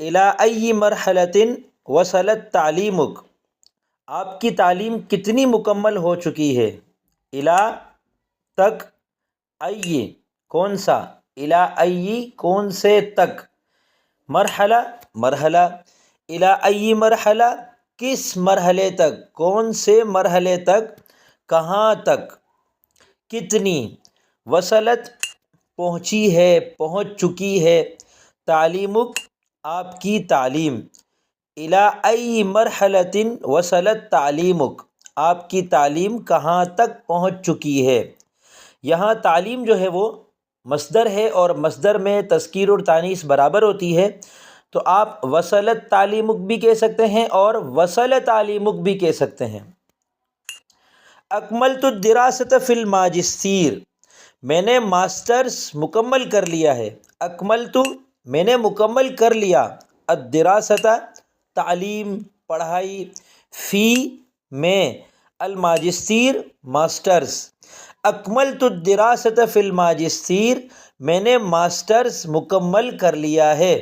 الی ای مرحلۃ وصلت تعلیمک، آپ کی تعلیم کتنی مکمل ہو چکی ہے؟ الی تک، ای کون سا، الی ای کون سے تک، مرحلہ مرحلہ، الی ای مرحلہ کس مرحلے تک، کون سے مرحلے تک، کہاں تک، کتنی، وصلت پہنچی ہے، پہنچ چکی ہے، تعلیمک آپ کی تعلیم، الی ای مرحلۃ وصلت تعلیمک آپ کی تعلیم کہاں تک پہنچ چکی ہے۔ یہاں تعلیم جو ہے وہ مصدر ہے، اور مصدر میں تذکیر اور تانیث برابر ہوتی ہے، تو آپ وصلت تعلیمک بھی کہہ سکتے ہیں اور وصل تعلیمک بھی کہہ سکتے ہیں۔ اکملت الدراست فی الماجستیر، میں نے ماسٹرز مکمل کر لیا ہے۔ اکملت میں نے مکمل کر لیا، الدراست تعلیم پڑھائی، فی میں، الماجستیر ماسٹرز، اکملت الدراست فی الماجستیر میں نے ماسٹرز مکمل کر لیا ہے۔